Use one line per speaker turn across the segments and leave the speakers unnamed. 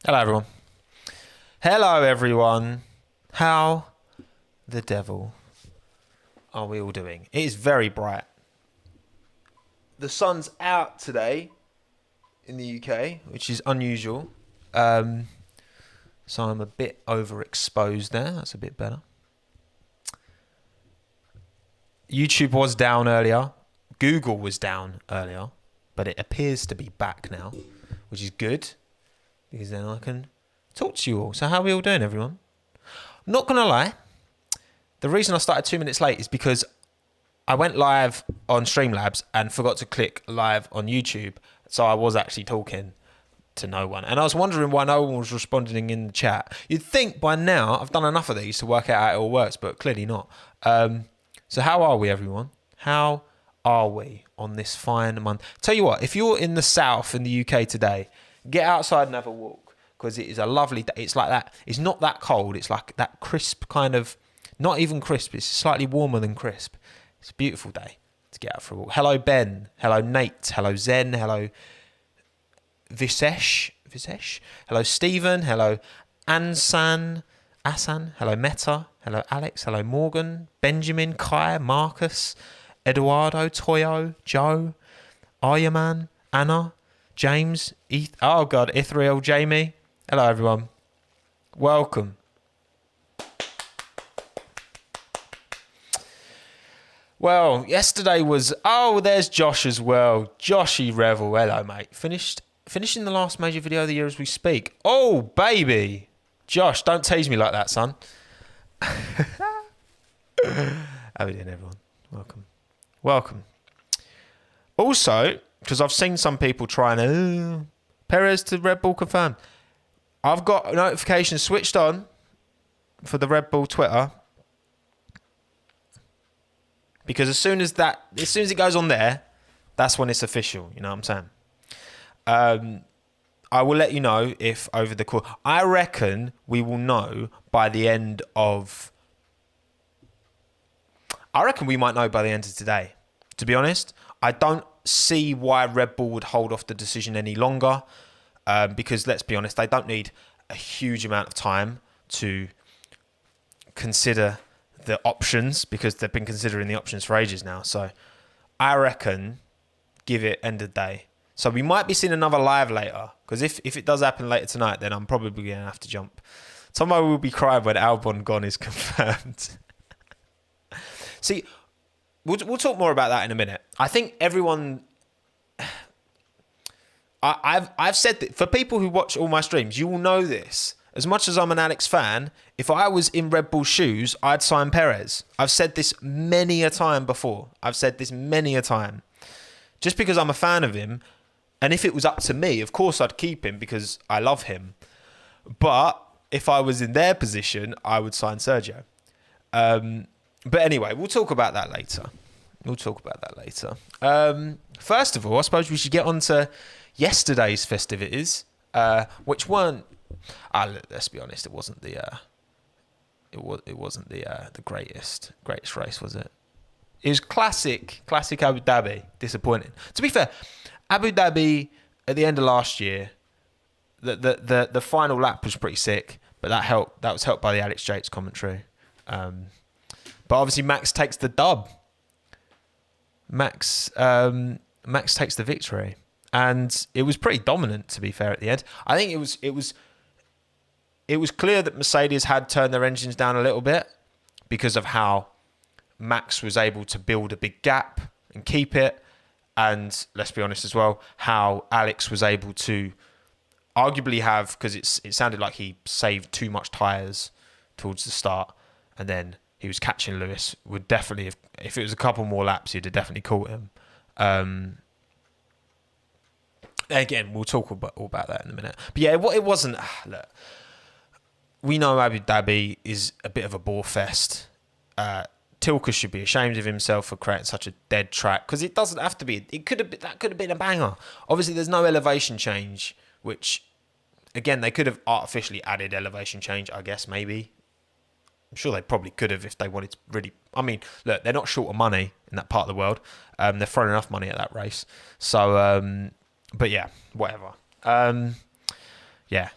Hello, everyone. Hello, everyone. How the devil are we all doing? It is very bright. The sun's out today in the UK, which is unusual. So I'm a bit overexposed there. That's a bit better. YouTube was down earlier. Google was down earlier, but it appears to be back now, which is good because then I can talk to you all. So how are we all doing, everyone? I'm not going to lie. The reason I started 2 minutes late is because I went live on Streamlabs and forgot to click live on YouTube. So I was actually talking to no one. And I was wondering why no one was responding in the chat. You'd think by now I've done enough of these to work out how it all works, but clearly not. So how are we, everyone? How are we on this fine month? Tell you what, if you're in the south in the UK today, get outside and have a walk because it is a lovely day. It's like that. It's not that cold. It's like that crisp kind of, not even crisp. It's slightly warmer than crisp. It's a beautiful day to get out for a walk. Hello, Ben. Hello, Nate. Hello, Zen. Hello, Visesh. Hello, Stephen. Hello, Asan. Hello, Meta. Hello, Alex. Hello, Morgan. Benjamin. Kai. Marcus. Eduardo. Toyo. Joe. Aryaman. Anna. James. Ithriel. Jamie. Hello, everyone. Welcome. Well, yesterday was... Oh, there's Josh as well. Joshy Revel. Hello, mate. Finishing the last major video of the year as we speak. Oh, baby. Josh, don't tease me like that, son. How are we doing, everyone? Welcome. Also, because I've seen some people trying to... Perez to Red Bull confirmed. I've got notifications switched on for the Red Bull Twitter. Because as soon as it goes on there, that's when it's official. You know what I'm saying? I will let you know if over the course. I reckon we will know by the end of... I reckon we might know by the end of today. To be honest, I don't see why Red Bull would hold off the decision any longer. Because let's be honest, they don't need a huge amount of time to consider the options because they've been considering the options for ages now. So I reckon give it end of day. So we might be seeing another live later because if it does happen later tonight, then I'm probably going to have to jump. Tomorrow will be crying when Albon gone is confirmed. See, we'll talk more about that in a minute. I think everyone... I've said that for people who watch all my streams, you will know this. As much as I'm an Alex fan, if I was in Red Bull's shoes, I'd sign Perez. I've said this many a time before. Just because I'm a fan of him, and if it was up to me, of course I'd keep him because I love him. But if I was in their position, I would sign Sergio. But anyway, we'll talk about that later. First of all, I suppose we should get on to yesterday's festivities, which weren't... let's be honest, it wasn't the greatest race, was it? It was classic Abu Dhabi. Disappointing. To be fair, Abu Dhabi at the end of last year, the final lap was pretty sick, but that helped. That was helped by the Alex Yates commentary. But obviously Max takes the dub. Max takes the victory, and it was pretty dominant. To be fair, at the end, I think it was clear that Mercedes had turned their engines down a little bit because of how Max was able to build a big gap and keep it. And let's be honest as well, how Alex was able to arguably have, because it sounded like he saved too much tyres towards the start. And then he was catching Lewis. Would definitely, if it was a couple more laps, he'd have definitely caught him. Again, we'll talk all about that in a minute. But yeah, it wasn't... Look, we know Abu Dhabi is a bit of a bore fest. Tilke should be ashamed of himself for creating such a dead track because it doesn't have to be. That could have been a banger. Obviously, there's no elevation change, which again they could have artificially added elevation change. I guess maybe. I'm sure they probably could have if they wanted to really... I mean, look, they're not short of money in that part of the world. They're throwing enough money at that race. So, but yeah, whatever. Yeah.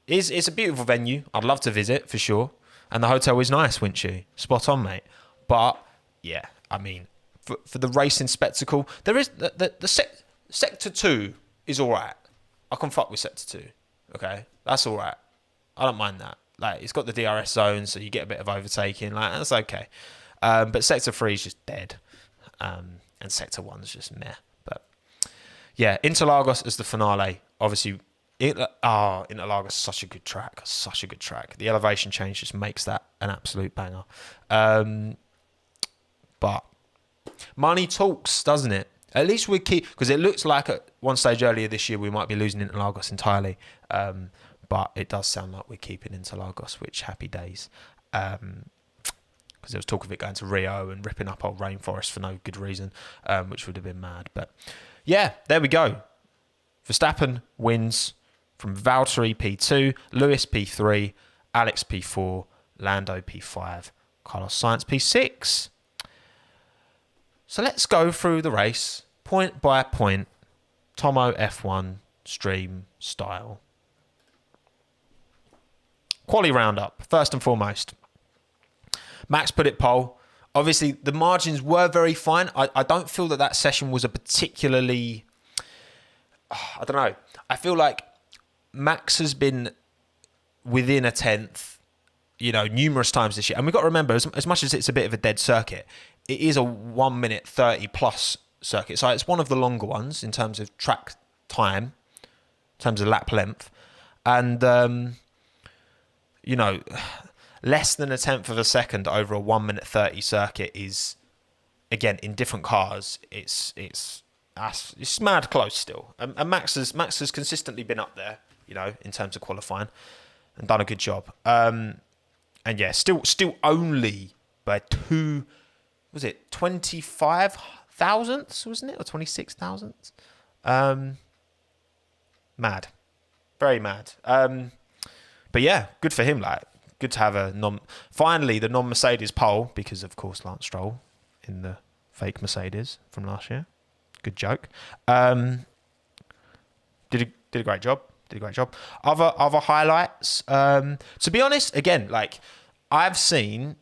It's a beautiful venue. I'd love to visit for sure. And the hotel is nice, Winchy. Spot on, mate. But yeah, I mean, for the racing spectacle, there is Sector 2 is all right. I can fuck with Sector 2. Okay, that's all right. I don't mind that. Like, it's got the DRS zone, so you get a bit of overtaking. Like, that's okay. But Sector 3 is just dead. And Sector 1 is just meh. But yeah, Interlagos as the finale. Obviously, Interlagos is such a good track. Such a good track. The elevation change just makes that an absolute banger. But money talks, doesn't it? At least we keep... Because it looks like at one stage earlier this year we might be losing Interlagos entirely. But it does sound like we're keeping Interlagos, which happy days. Because there was talk of it going to Rio and ripping up old rainforest for no good reason, which would have been mad. But yeah, there we go. Verstappen wins from Valtteri P2, Lewis P3, Alex P4, Lando P5, Carlos Sainz P6. So let's go through the race, point by point, Tomo F1 stream style. Quali roundup, first and foremost. Max put it pole. Obviously, the margins were very fine. I don't feel that session was a particularly... I don't know. I feel like Max has been within a tenth, numerous times this year. And we've got to remember, as much as it's a bit of a dead circuit, it is a 1 minute 30 plus circuit. So it's one of the longer ones in terms of track time, in terms of lap length. And... less than a tenth of a second over a 1 minute 30 circuit is, again, in different cars, it's mad close still. And Max has consistently been up there, in terms of qualifying, and done a good job. And yeah, still only by 25 thousandths, wasn't it, or 26 thousandths? Mad, very mad. But yeah, good for him. Like, good to have finally the non-Mercedes pole, because of course Lance Stroll in the fake Mercedes from last year. Good joke. Did a great job. Other highlights. To be honest, again, like I've seen,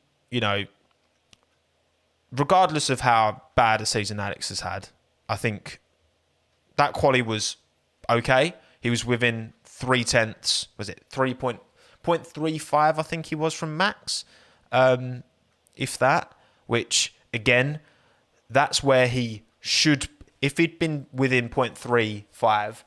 regardless of how bad a season Alex has had, I think that quali was okay. He was within 0.3, was it 0.35, I think he was from Max, if that, which again, that's where he should, if he'd been within 0.35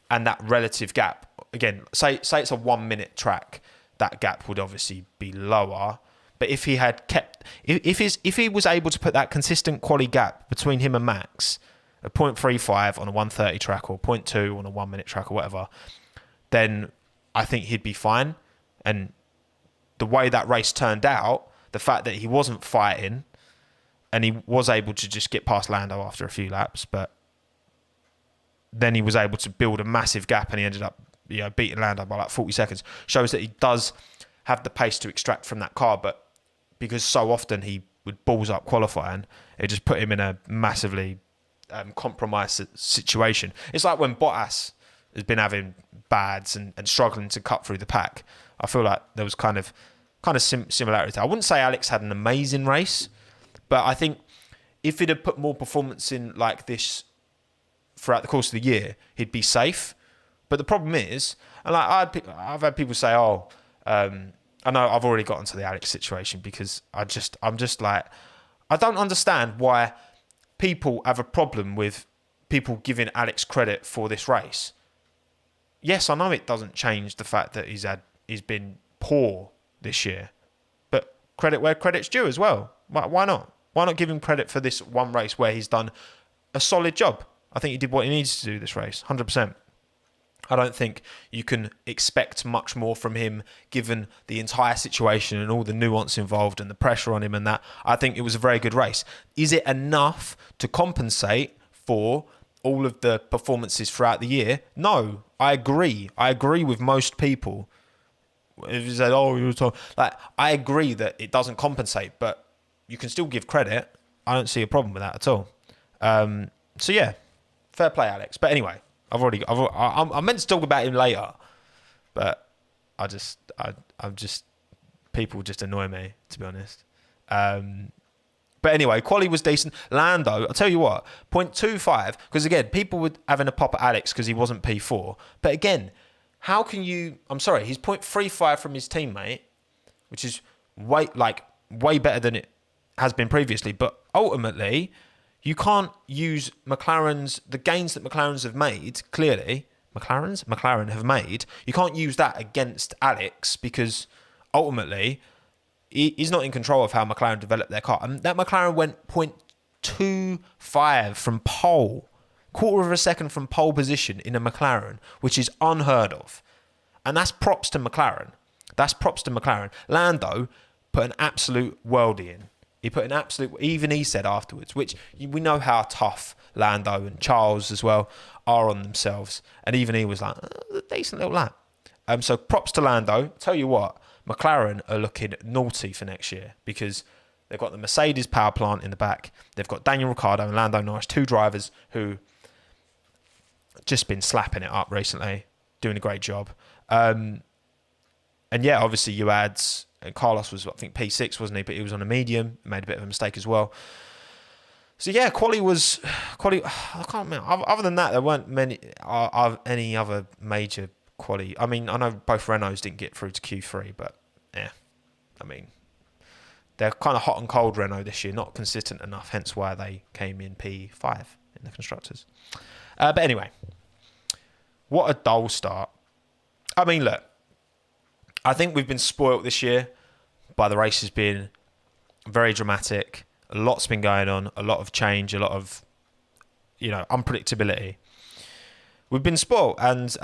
and that relative gap, again, say it's a 1 minute track, that gap would obviously be lower. But if he had kept, if he was able to put that consistent quality gap between him and Max, a 0.35 on a 130 track or 0.2 on a 1 minute track or whatever, then I think he'd be fine. And the way that race turned out, the fact that he wasn't fighting and he was able to just get past Lando after a few laps, but then he was able to build a massive gap and he ended up beating Lando by like 40 seconds, shows that he does have the pace to extract from that car. But because so often he would balls up qualifying, it just put him in a massively compromised situation. It's like when Bottas has been having bads and struggling to cut through the pack. I feel like there was kind of similarity. I wouldn't say Alex had an amazing race, but I think if he'd have put more performance in like this throughout the course of the year, he'd be safe. But the problem is, and like I've had people say, I know I've already got into the Alex situation because I'm just like, I don't understand why people have a problem with people giving Alex credit for this race. Yes, I know it doesn't change the fact that he's been poor this year, but credit where credit's due as well. Why not? Why not give him credit for this one race where he's done a solid job? I think he did what he needs to do this race, 100%. I don't think you can expect much more from him given the entire situation and all the nuance involved and the pressure on him and that. I think it was a very good race. Is it enough to compensate for all of the performances throughout the year? No, I agree. I agree with most people. If you said, I agree that it doesn't compensate, but you can still give credit. I don't see a problem with that at all. So yeah, fair play, Alex. But anyway, I meant to talk about him later, but I'm just people just annoy me, to be honest. But anyway, quali was decent. Lando, I'll tell you what, 0.25, because again, people were having a pop at Alex because he wasn't P4. But again, how can you... I'm sorry, he's 0.35 from his teammate, which is way better than it has been previously. But ultimately, you can't use the gains that McLaren's have made, clearly, McLaren have made, you can't use that against Alex because ultimately... he's not in control of how McLaren developed their car. And that McLaren went 0.25 from pole, quarter of a second from pole position in a McLaren, which is unheard of. And that's props to McLaren. Lando put an absolute worldie in. Even he said afterwards, which we know how tough Lando and Charles as well are on themselves. And even he was like, a decent little lap. So props to Lando. Tell you what, McLaren are looking naughty for next year because they've got the Mercedes power plant in the back. They've got Daniel Ricciardo and Lando Norris, two drivers who just been slapping it up recently, doing a great job. And yeah, obviously you had Carlos was, I think, P6, wasn't he? But he was on a medium, made a bit of a mistake as well. So yeah, quali. I can't remember. Other than that, there weren't any other major quali. I mean, I know both Renaults didn't get through to Q3, but yeah, I mean, they're kind of hot and cold Renault this year, not consistent enough, hence why they came in P5 in the constructors. But anyway, what a dull start. I mean, look, I think we've been spoilt this year by the races being very dramatic. A lot's been going on, a lot of change, a lot of, unpredictability. We've been spoilt, and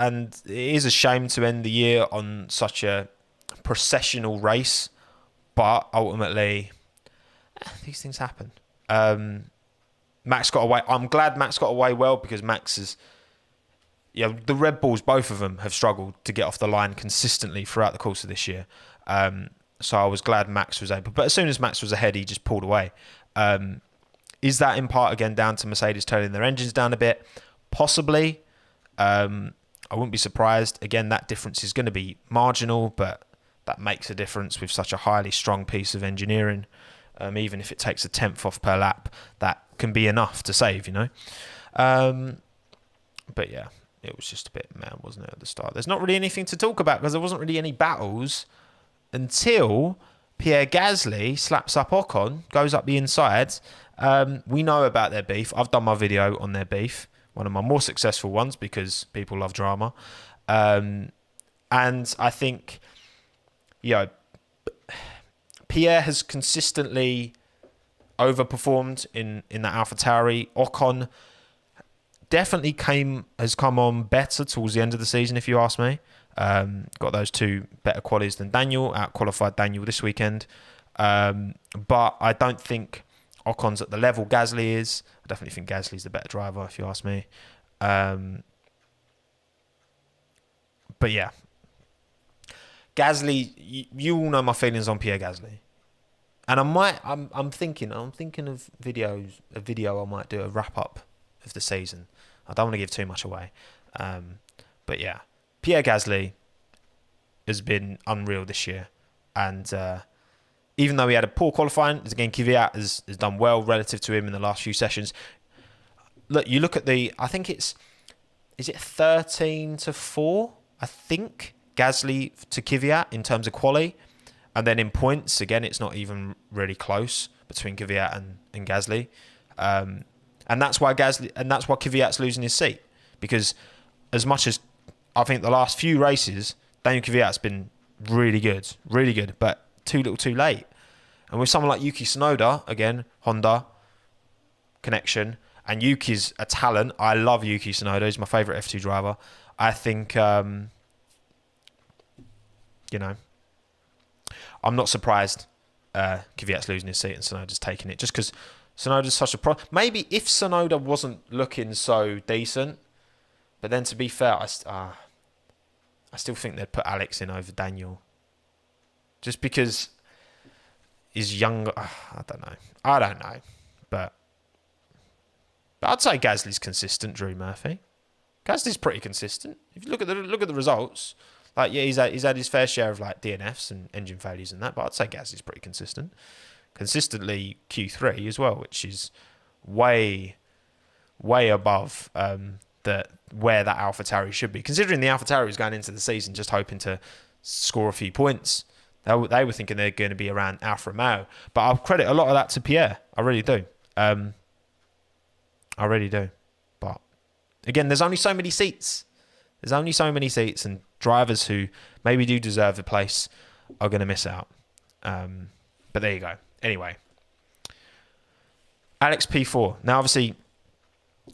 it is a shame to end the year on such a processional race, but ultimately, these things happen. Max got away. I'm glad Max got away well because Max is, the Red Bulls, both of them have struggled to get off the line consistently throughout the course of this year. So I was glad Max was able, but as soon as Max was ahead, he just pulled away. Is that in part again down to Mercedes turning their engines down a bit? Possibly. I wouldn't be surprised. Again, that difference is going to be marginal, but that makes a difference with such a highly strung piece of engineering. Even if it takes a tenth off per lap, that can be enough to save, But yeah, it was just a bit mad, wasn't it, at the start? There's not really anything to talk about because there wasn't really any battles until Pierre Gasly slaps up Ocon, goes up the inside. We know about their beef. I've done my video on their beef. One of my more successful ones because people love drama. And I think, Pierre has consistently overperformed in that AlphaTauri. Ocon definitely has come on better towards the end of the season, if you ask me. Got those two better qualities than Daniel, out-qualified Daniel this weekend. But I don't think Ocon's at the level Gasly is. I definitely think Gasly's the better driver, if you ask me. But yeah, Gasly, you all know my feelings on Pierre Gasly, and I'm thinking of a video I might do, a wrap up of the season. I don't want to give too much away, but yeah, Pierre Gasly has been unreal this year, and even though he had a poor qualifying, again, Kvyat has done well relative to him in the last few sessions. Look, you look at I think is it 13-4? I think Gasly to Kvyat in terms of quali, and then in points, again, it's not even really close between Kvyat and Gasly, and that's why Kvyat's losing his seat, because as much as I think the last few races, Daniel Kvyat's been really good, but too little too late. And with someone like Yuki Tsunoda, again, Honda connection, and Yuki's a talent. I love Yuki Tsunoda. He's my favourite F2 driver. I think, I'm not surprised Kvyat's losing his seat and Tsunoda's taking it, just because Tsunoda's such a pro. Maybe if Tsunoda wasn't looking so decent, but then to be fair, I still think they'd put Alex in over Daniel. Just because he's younger. I don't know. But I'd say Gasly's consistent, Drew Murphy. Gasly's pretty consistent. If you look at the results, Like, yeah, he's had his fair share of like DNFs and engine failures and that, but I'd say Gasly's pretty consistently Q3 as well, which is way above where that AlphaTauri should be. Considering the AlphaTauri was going into the season just hoping to score a few points, they were thinking they're going to be around Alfa Romeo. But I'll credit a lot of that to Pierre. I really do. I really do. But again, there's only so many seats. And drivers who maybe do deserve a place are going to miss out. But there you go. Anyway, Alex P4. Now, obviously,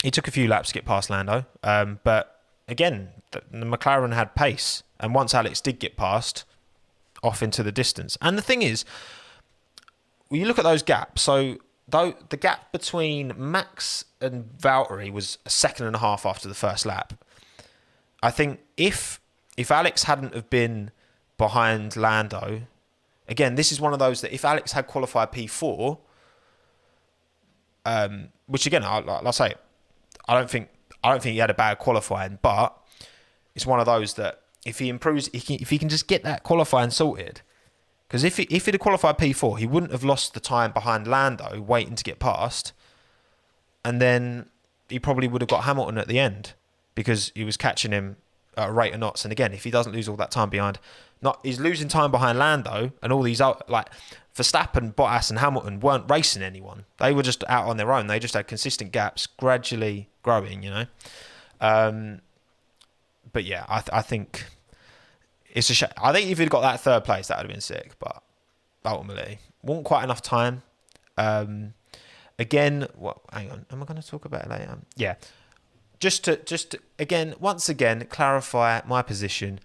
he took a few laps to get past Lando. But again, the McLaren had pace. And once Alex did get past, off into the distance. And the thing is, when you look at those gaps, so though the gap between Max and Valtteri was a second and a half after the first lap. I think if Alex hadn't have been behind Lando, again, this is one of those that if Alex had qualified P4, which again, I'll say, I don't think he had a bad qualifying, but it's one of those that if he improves, if he can just get that qualifying sorted, because if he'd have qualified P4, he wouldn't have lost the time behind Lando waiting to get past, and then he probably would have got Hamilton at the end because he was catching him at a rate of knots. And again, if he doesn't lose all that time behind, he's losing time behind Lando, and all these like Verstappen, Bottas, and Hamilton weren't racing anyone. They were just out on their own. They just had consistent gaps, gradually growing, you know. But yeah, I think it's a shame. I think if he'd got that third place, that would have been sick. But ultimately, wasn't quite enough time. Again, hang on. Am I going to talk about it later? Yeah. Just to once again, clarify my position.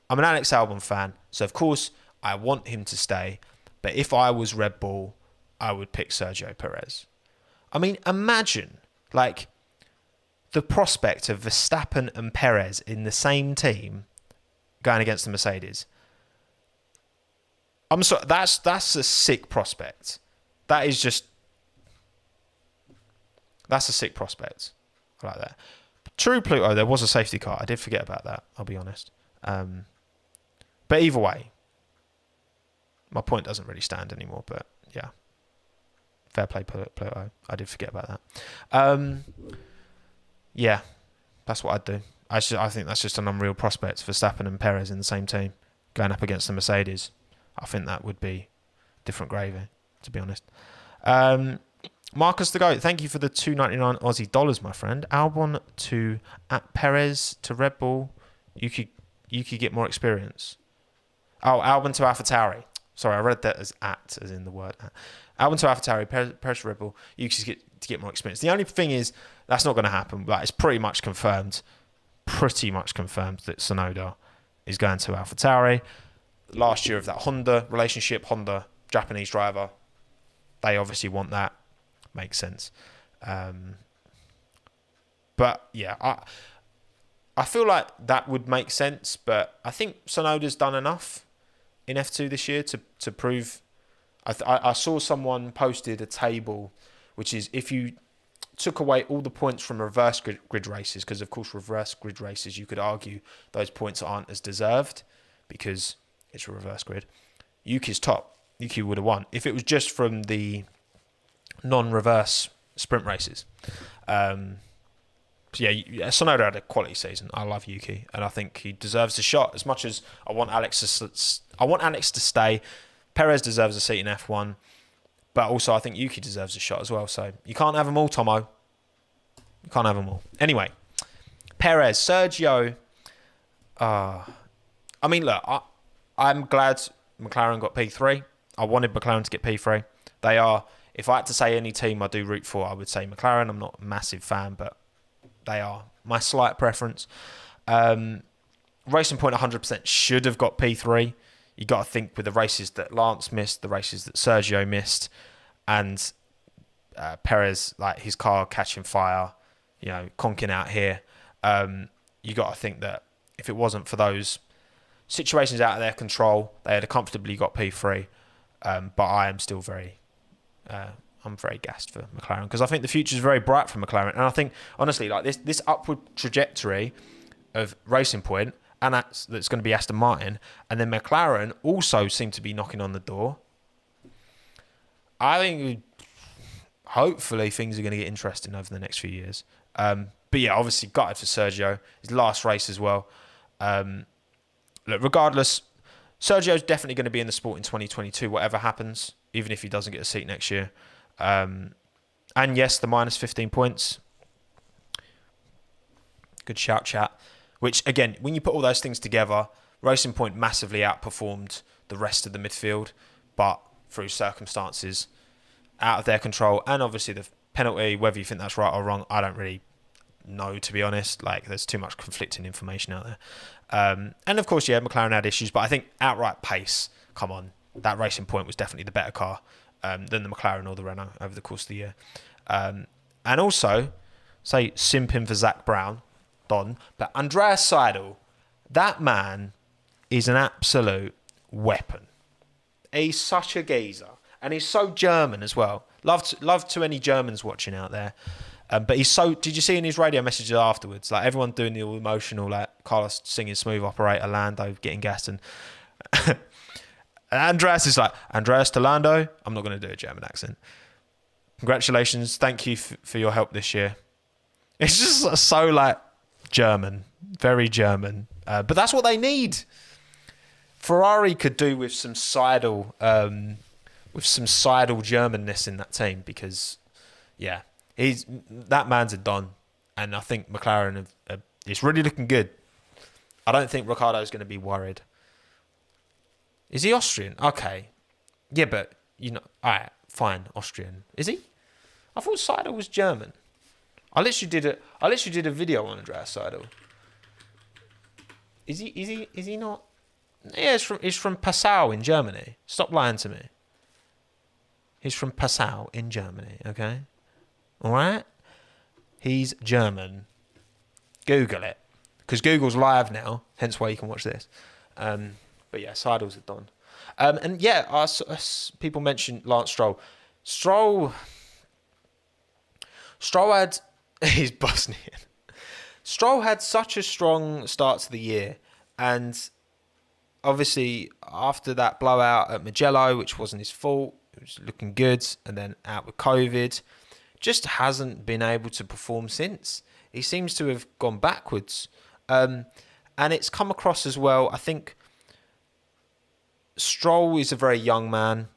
I'm an Alex Albon fan, so of course I want him to stay. But if I was Red Bull, I would pick Sergio Perez. I mean, imagine like the prospect of Verstappen and Perez in the same team going against the Mercedes. I'm sorry, that's a sick prospect. That's a sick prospect. I like that. True Pluto, there was a safety car. I did forget about that, I'll be honest. But either way, my point doesn't really stand anymore, but yeah. Fair play, Pluto. I did forget about that. Yeah, that's what I'd do. I think that's just an unreal prospect for Verstappen and Perez in the same team going up against the Mercedes. I think that would be different gravy, to be honest. Marcus the Goat, thank you for the $2.99 Aussie dollars, my friend. Albon to at Perez to Red Bull. You could get more experience. Oh, Albon to AlphaTauri. Sorry, I read that as in the word at. Albon to AlphaTauri, Perez to Red Bull. You could get more experience. The only thing is that's not going to happen. But it's pretty much confirmed that Tsunoda is going to AlphaTauri. Last year of that Honda relationship, Honda Japanese driver, they obviously want that. Makes sense. But yeah, I feel like that would make sense, but I think Tsunoda's done enough in F2 this year to prove. I saw someone posted a table, which is if you took away all the points from reverse grid races, because of course reverse grid races, you could argue those points aren't as deserved because it's a reverse grid. Yuki's top. Yuki would have won. If it was just from the non-reverse sprint races. So yeah, Tsunoda had a quality season. I love Yuki, and I think he deserves a shot. As much as I want Alex to stay, Perez deserves a seat in F1, but also I think Yuki deserves a shot as well. So you can't have them all, Tomo. You can't have them all. Anyway, Perez, Sergio. I mean, look, I'm glad McLaren got P3. I wanted McLaren to get P3. They are. If I had to say any team I do root for, I would say McLaren. I'm not a massive fan, but they are my slight preference. Racing Point 100% should have got P3. You got to think with the races that Lance missed, the races that Sergio missed, and Perez, like his car catching fire, conking out here. You got to think that if it wasn't for those situations out of their control, they had comfortably got P3. But I am still I'm very gassed for McLaren because I think the future is very bright for McLaren, and I think honestly, like this upward trajectory of Racing Point and that's going to be Aston Martin. And then McLaren also seem to be knocking on the door. I think hopefully things are going to get interesting over the next few years. But yeah, obviously gutted for Sergio. His last race as well. Look, regardless, Sergio's definitely going to be in the sport in 2022, whatever happens, even if he doesn't get a seat next year. And yes, the minus 15 points. Good shout, chat. Which, again, when you put all those things together, Racing Point massively outperformed the rest of the midfield, but through circumstances out of their control. And obviously the penalty, whether you think that's right or wrong, I don't really know, to be honest. Like, there's too much conflicting information out there. And of course, yeah, McLaren had issues, but I think outright pace, come on, that Racing Point was definitely the better car than the McLaren or the Renault over the course of the year. And also, say, simping for Zach Brown, Don, but Andreas Seidel, that man is an absolute weapon. He's such a geezer, and he's so German as well. Love to any Germans watching out there. But he's so... Did you see in his radio messages afterwards? Like, everyone doing the all emotional, like, Carlos singing Smooth Operator, Lando getting gassed, and Andreas is like, Andreas to Lando, I'm not going to do a German accent. Congratulations, thank you for your help this year. It's just so, like, German. Very German. But that's what they need. Ferrari could do with some Seidel Germanness in that team, because, yeah, that man's a don, and I think McLaren it's really looking good. I don't think Ricciardo's going to be worried. Is he Austrian? Okay, yeah, but all right, fine, Austrian. Is he? I thought Seidel was German. I literally did a video on Andreas Seidel. Is he not? Yeah, he's from Passau in Germany. Stop lying to me. He's from Passau in Germany, okay? All right? He's German. Google it. Because Google's live now, hence why you can watch this. But yeah, Seidel's a don. And yeah, people mentioned Lance Stroll. Stroll had... He's Bosnian. Stroll had such a strong start to the year, and obviously after that blowout at Mugello, which wasn't his fault, it was looking good, and then out with COVID, just hasn't been able to perform since. He seems to have gone backwards, and it's come across as well. I think Stroll is a very young man.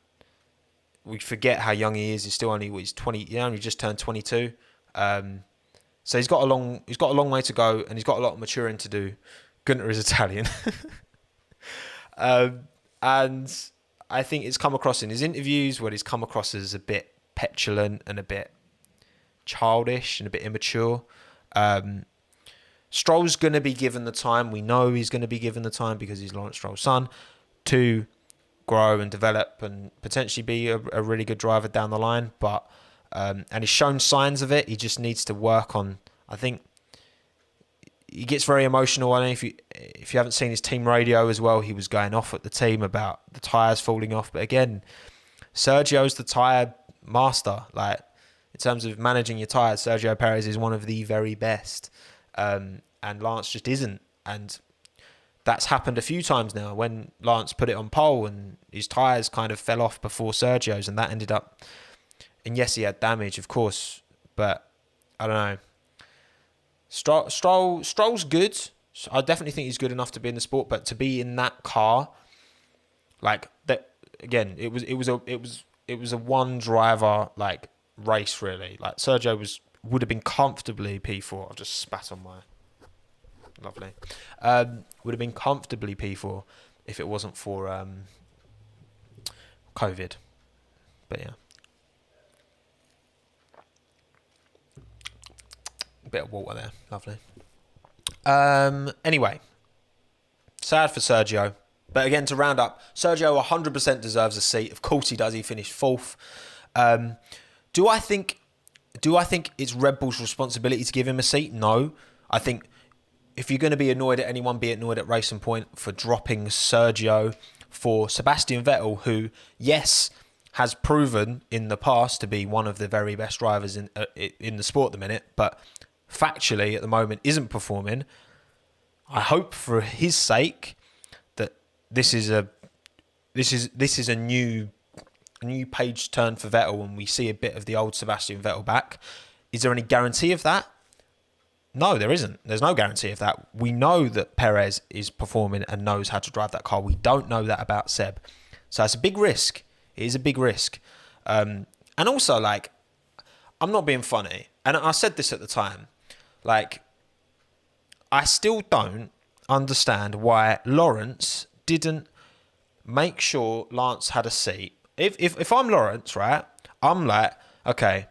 We forget how young he is. He's 20. He only just turned 22. So he's got a long way to go, and he's got a lot of maturing to do. Gunter is Italian. And I think it's come across in his interviews where he's come across as a bit petulant and a bit childish and a bit immature. Stroll's going to be given the time. We know he's going to be given the time because he's Lawrence Stroll's son to grow and develop and potentially be a really good driver down the line. But and he's shown signs of it. He just needs to work on. I think he gets very emotional. I don't know if you haven't seen his team radio as well. He was going off at the team about the tyres falling off. But again, Sergio's the tyre master. Like, in terms of managing your tyres, Sergio Perez is one of the very best. And Lance just isn't. And that's happened a few times now when Lance put it on pole and his tyres kind of fell off before Sergio's, and that ended up... And yes, he had damage, of course, but I don't know. Stroll's good. I definitely think he's good enough to be in the sport, but to be in that car, like that again, it was a one driver like race really. Like Sergio would have been comfortably P4. I've just spat on my lovely. Would have been comfortably P4 if it wasn't for COVID. But yeah. Bit of water there, lovely. Anyway, sad for Sergio, but again, to round up, Sergio 100% deserves a seat. Of course he does. He finished fourth. Do I think it's Red Bull's responsibility to give him a seat? No. I think if you're going to be annoyed at anyone, be annoyed at Racing Point for dropping Sergio for Sebastian Vettel, who, yes, has proven in the past to be one of the very best drivers in the sport at the minute, but factually at the moment isn't performing. I hope for his sake that this is a new page turn for Vettel and we see a bit of the old Sebastian Vettel back. Is there any guarantee of that? No, there isn't. There's no guarantee of that. We know that Perez is performing and knows how to drive that car. We don't know that about Seb. So it's a big risk. It is a big risk. And also, like, I'm not being funny. And I said this at the time. Like, I still don't understand why Lawrence didn't make sure Lance had a seat. If I'm Lawrence, right, I'm like, okay,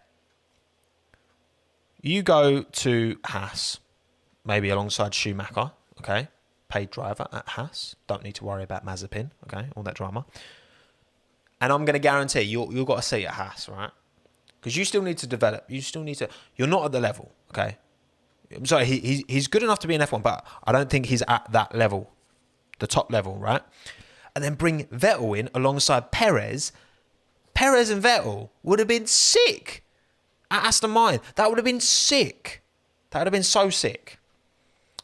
you go to Haas, maybe alongside Schumacher, okay? Paid driver at Haas. Don't need to worry about Mazepin, okay? All that drama. And I'm going to guarantee you've got a seat at Haas, right? Because you still need to develop. You're not at the level, okay? I'm sorry, he's good enough to be an F1, but I don't think he's at that level, the top level, right? And then bring Vettel in alongside Perez. Perez and Vettel would have been sick. At Aston Martin, that would have been sick. That would have been so sick.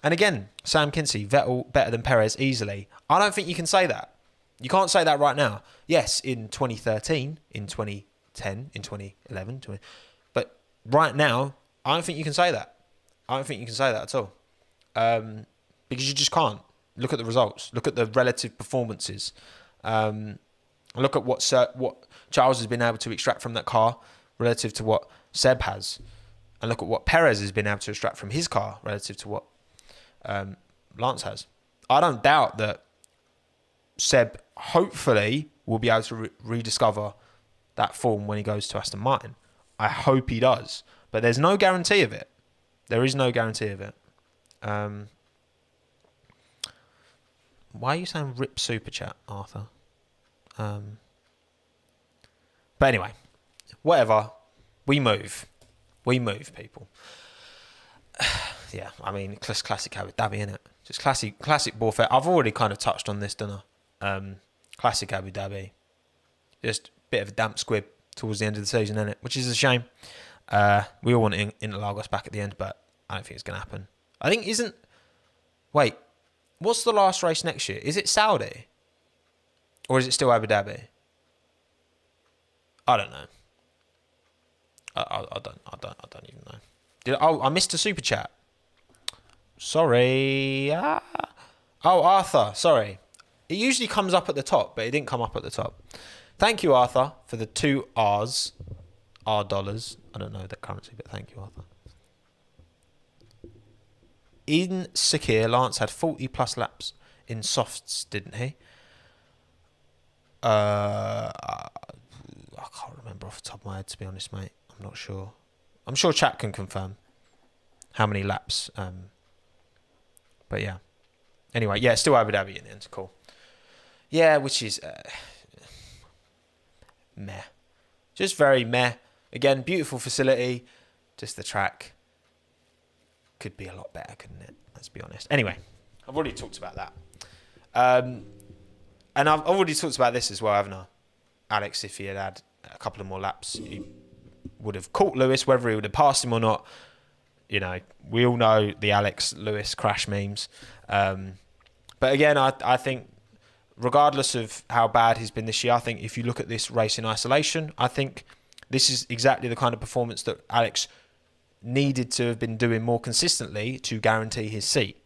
And again, Sam Kinsey, Vettel better than Perez easily. I don't think you can say that. You can't say that right now. Yes, in 2013, in 2010, in 2011, but right now, I don't think you can say that. I don't think you can say that at all. Because you just can't. Look at the results. Look at the relative performances. Look at what Charles has been able to extract from that car relative to what Seb has. And look at what Perez has been able to extract from his car relative to what Lance has. I don't doubt that Seb hopefully will be able to rediscover that form when he goes to Aston Martin. I hope he does. But there's no guarantee of it. There is no guarantee of it. Why are you saying rip super chat, Arthur? But anyway, whatever. We move, people. Yeah, I mean, classic Abu Dhabi, innit? Just classic warfare. I've already kind of touched on this, didn't I? Classic Abu Dhabi. Just a bit of a damp squib towards the end of the season, innit? Which is a shame. We all want Interlagos back at the end, but I don't think it's going to happen. I think wait, what's the last race next year? Is it Saudi? Or is it still Abu Dhabi? I don't know. I don't even know. I missed a super chat. Sorry. Oh, Arthur. Sorry. It usually comes up at the top, but it didn't come up at the top. Thank you, Arthur, for the 2 R's. R dollars. I don't know that currency, but thank you, Arthur. In Sakir, Lance had 40 plus laps in softs, didn't he? I can't remember off the top of my head, to be honest, mate. I'm not sure. I'm sure chat can confirm how many laps. But yeah. Anyway, yeah, still Abu Dhabi in the end. Cool. Yeah, which is meh. Just very meh. Again, beautiful facility. Just the track could be a lot better, couldn't it? Let's be honest. Anyway, I've already talked about that. And I've already talked about this as well, haven't I? Alex, if he had a couple of more laps, he would have caught Lewis, whether he would have passed him or not. You know, we all know the Alex Lewis crash memes. But again, I think regardless of how bad he's been this year, I think if you look at this race in isolation, I think this is exactly the kind of performance that Alex needed to have been doing more consistently to guarantee his seat.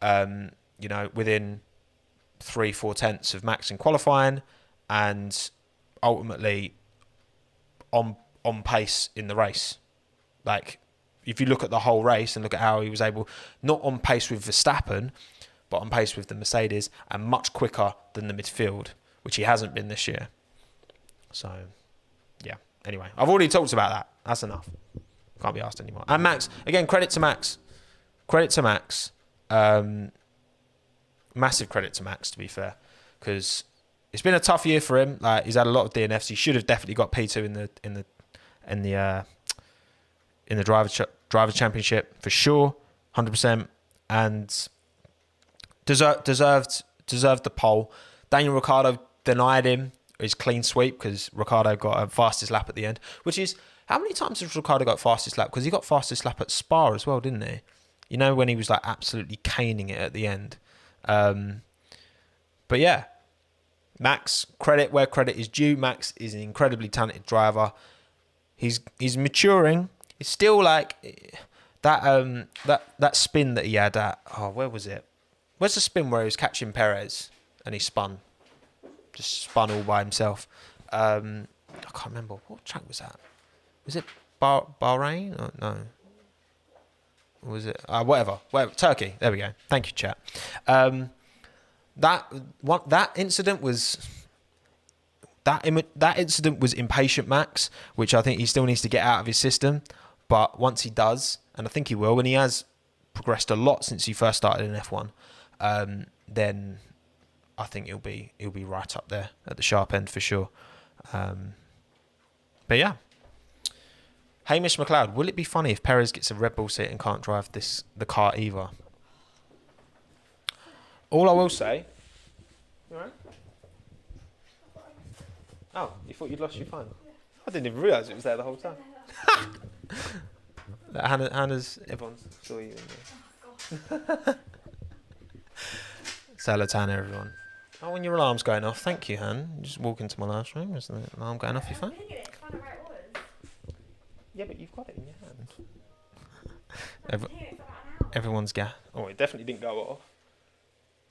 You know, within 3-4 tenths of Max in qualifying and ultimately on pace in the race. Like, if you look at the whole race and look at how he was able, not on pace with Verstappen, but on pace with the Mercedes and much quicker than the midfield, which he hasn't been this year. So, yeah. Anyway, I've already talked about that. That's enough. Can't be asked anymore. And Max, again, credit to Max. Credit to Max. Massive credit to Max, to be fair, because it's been a tough year for him. Like, he's had a lot of DNFs. He should have definitely got P2 in the driver championship for sure, 100%, and deserved the pole. Daniel Ricciardo denied him his clean sweep because Ricciardo got a fastest lap at the end, which is, how many times has Ricciardo got fastest lap? Because he got fastest lap at Spa as well, didn't he? You know, when he was like absolutely caning it at the end. But yeah, Max, credit where credit is due. Max is an incredibly talented driver. He's maturing. It's still like that spin that he had at, where was it? Where's the spin where he was catching Perez and he spun? Just spun all by himself. I can't remember. What track was that? Was it Bahrain? Oh, no. Or was it? Whatever. Turkey. There we go. Thank you, chat. That incident was... That incident was impatient Max, which I think he still needs to get out of his system. But once he does, and I think he will, and he has progressed a lot since he first started in F1, then I think he'll be right up there at the sharp end for sure. But yeah. Hamish McLeod, will it be funny if Perez gets a Red Bull seat and can't drive the car either? All I will say... You alright? Oh, you thought you'd lost your phone? I didn't even realise it was there the whole time. Hannah's, everyone saw you in there. Salatana, everyone. Oh, when your alarm's going off, thank you, Han. You just walk into my last room, is the alarm going off your phone? Yeah, but you've got it in your hand. Everyone's Oh, it definitely didn't go off.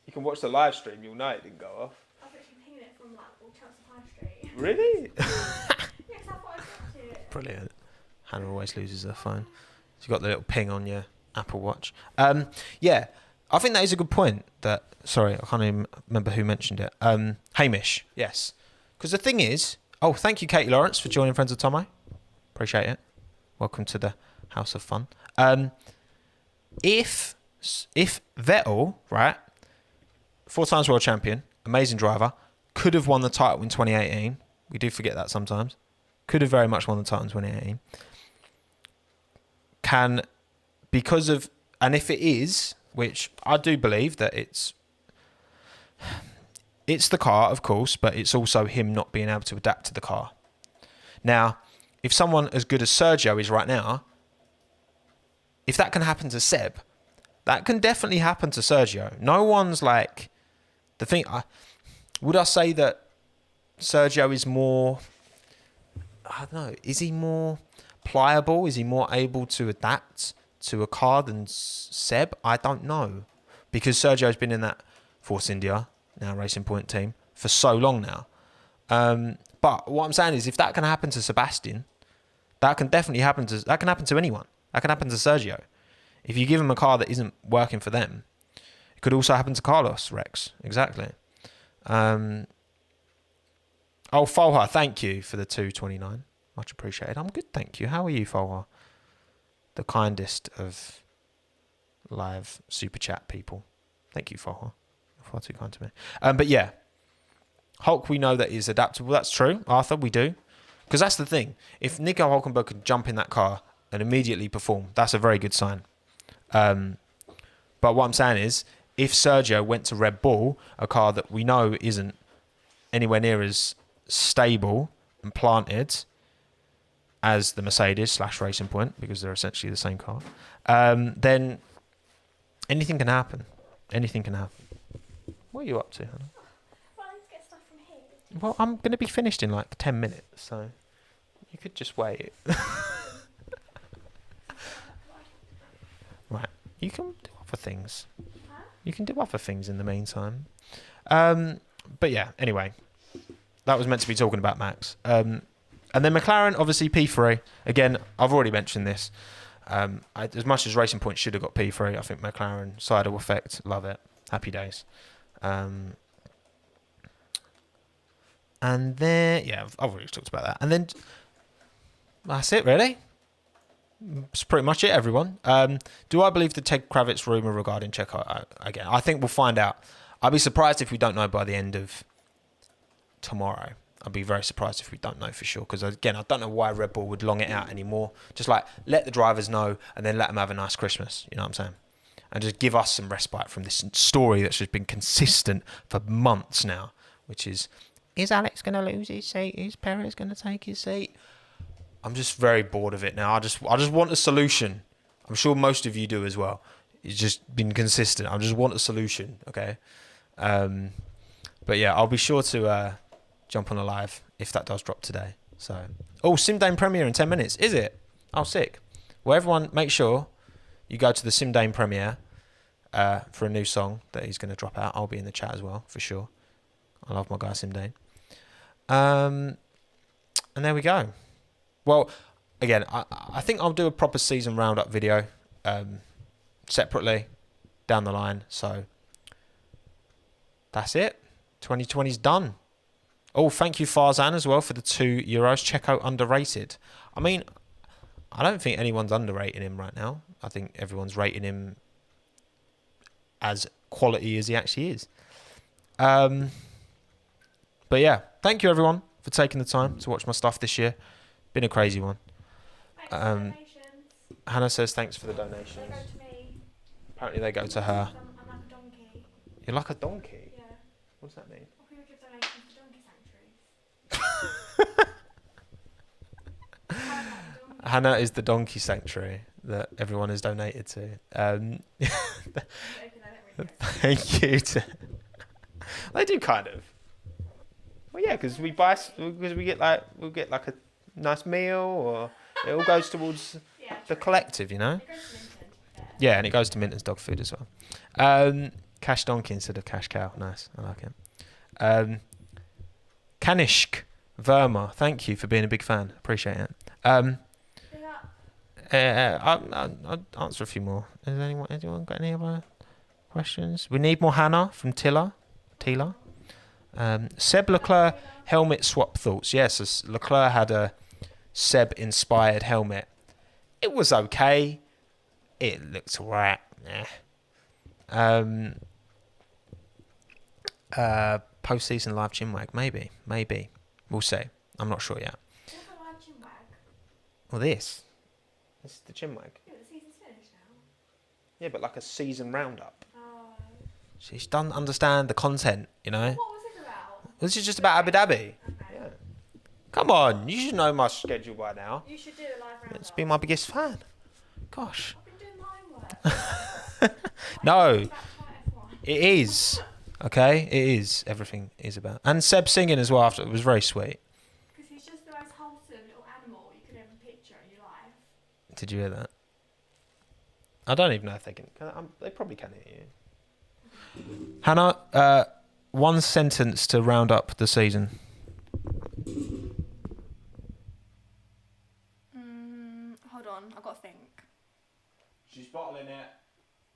You can watch the live stream, you'll know it didn't go off.
I've actually pinged it from all Chelsea High Street.
Really?
Yeah, 'cause I thought I got to it.
Brilliant. Hannah always loses her phone. She's got the little ping on your Apple Watch. Yeah, I think that is a good point. Sorry, I can't even remember who mentioned it. Hamish, yes. Because the thing is... Oh, thank you, Katie Lawrence, for joining Friends of Tomo. Appreciate it. Welcome to the House of Fun. If Vettel, right, 4 times world champion, amazing driver, could have won the title in 2018. We do forget that sometimes. Could have very much won the title in 2018. And if it is, which I do believe that it's the car, of course, but it's also him not being able to adapt to the car. Now, if someone as good as Sergio is right now, if that can happen to Seb, that can definitely happen to Sergio. No one's like... The thing... would I say that Sergio is more... I don't know. Is he more pliable? Is he more able to adapt to a car than Seb? I don't know. Because Sergio's been in that Force India, now Racing Point team, for so long now. But what I'm saying is, if that can happen to Sebastian, that can definitely happen to anyone. That can happen to Sergio. If you give him a car that isn't working for them, it could also happen to Carlos Rex. Exactly. Folha, thank you for the 229. Much appreciated. I'm good, thank you. How are you, Folha? The kindest of live super chat people. Thank you, Folha. You're far too kind to me. But yeah, Hulk, we know that is adaptable. That's true, Arthur. We do, because that's the thing. If Nico Hulkenberg could jump in that car and immediately perform, that's a very good sign. But what I'm saying is, if Sergio went to Red Bull, a car that we know isn't anywhere near as stable and planted as the Mercedes / Racing Point, because they're essentially the same car, then anything can happen. Anything can happen. What are you up to, Hannah?
Well, I need to get stuff from here.
Well, I'm going to be finished in like 10 minutes, so you could just wait. Right. You can do other things.
Huh?
You can do other things in the meantime. But yeah, anyway. That was meant to be talking about Max. And then McLaren, obviously P3. Again, I've already mentioned this. As much as Racing Point should have got P3, I think McLaren, Seidel effect, love it. Happy days. And then, yeah, I've already talked about that. And then, that's it, really. That's pretty much it, everyone. Do I believe the Ted Kravitz rumour regarding Checo? Again, I think we'll find out. I'd be surprised if we don't know by the end of tomorrow. I'd be very surprised if we don't know for sure. Because, again, I don't know why Red Bull would long it out anymore. Just like, let the drivers know and then let them have a nice Christmas. You know what I'm saying? And just give us some respite from this story that's just been consistent for months now. Which is Alex going to lose his seat? Is Perez going to take his seat? I'm just very bored of it now. I just want a solution. I'm sure most of you do as well. He's just been consistent. I just want a solution, okay? But yeah, I'll be sure to jump on a live if that does drop today. So, Simdane premiere in 10 minutes, is it? Oh, sick. Well, everyone, make sure you go to the Simdane premiere for a new song that he's going to drop out. I'll be in the chat as well, for sure. I love my guy Simdane. And there we go. Well, again, I think I'll do a proper season roundup video separately down the line. So that's it. 2020's done. Oh, thank you, Farzan, as well, for the €2. Check out Underrated. I mean, I don't think anyone's underrating him right now. I think everyone's rating him as quality as he actually is. But yeah, thank you, everyone, for taking the time to watch my stuff this year. Been a crazy one.
Thanks for the donations.
Hannah says thanks for the
They
donations.
go to me.
Apparently they go to her.
I'm like a donkey.
You're like a donkey?
Yeah.
What does that mean?
Or people give donations to donkey sanctuaries.
Hannah is the donkey sanctuary that everyone has donated to. Thank you. They do kind of. Well, yeah, because we get like a nice meal, or it all goes towards the collective, you know.
It goes to Lincoln.
Yeah, and it goes to Minton's dog food as well. Cash donkey instead of cash cow. Nice, I like it. Kanishk Verma, thank you for being a big fan. Appreciate it. I'll answer a few more. Has anyone got any other questions? We need more Hannah from Tila. Seb Leclerc helmet swap thoughts. Yes, Leclerc had a Seb inspired helmet. It was okay. It looked alright. Post-season live Chinwag, maybe. We'll see. I'm not sure yet.
What's the live Chinwag?
Well, this is the Chinwag.
Yeah, the season's finished now.
Yeah, but like a season roundup.
Oh.
She doesn't understand the content, you know.
What was this about?
This is just about Abu Dhabi.
Okay.
Yeah. Come on, you should know my schedule by now.
You should do a live roundup.
It's been my biggest fan. Gosh.
I've been doing line work.
No,
It's about F1.
it is. Okay, it is. Everything is about. And Seb singing as well after, it was very sweet.
Because he's just the most wholesome little animal you could ever picture in your life.
Did you hear that? I don't even know if they can. They probably can hear you. Hannah, one sentence to round up the season.
Hold on, I've got to think.
She's bottling it.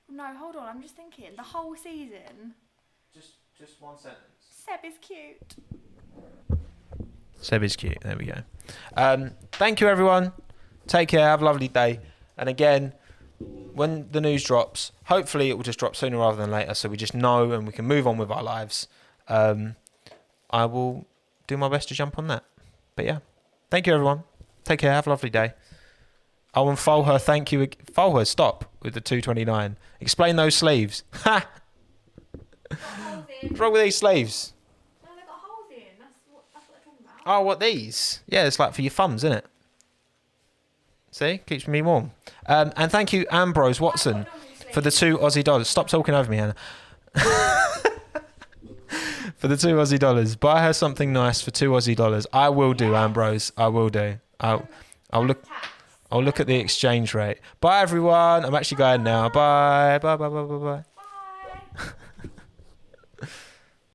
No, hold on, I'm just thinking. The whole season.
Just one sentence.
Seb is cute.
Seb is cute. There we go. Thank you, everyone. Take care. Have a lovely day. And again, when the news drops, hopefully it will just drop sooner rather than later, so we just know and we can move on with our lives. I will do my best to jump on that. But yeah, thank you, everyone. Take care. Have a lovely day. Oh, and Folher, thank you. Folher, stop with the 229. Explain those sleeves. Ha!
Got holes in.
What's wrong with these sleeves?
No, they've got holes in. That's what they're talking about.
Oh, what, these? Yeah, it's like for your thumbs, isn't it? See? Keeps me warm. And thank you, Ambrose Watson, for the $2 Stop talking over me, Hannah. For the $2 Buy her something nice for $2 I will do, Ambrose. I will do. I'll look at the exchange rate. Bye, everyone. I'm actually going now. Bye. Bye.
Bye.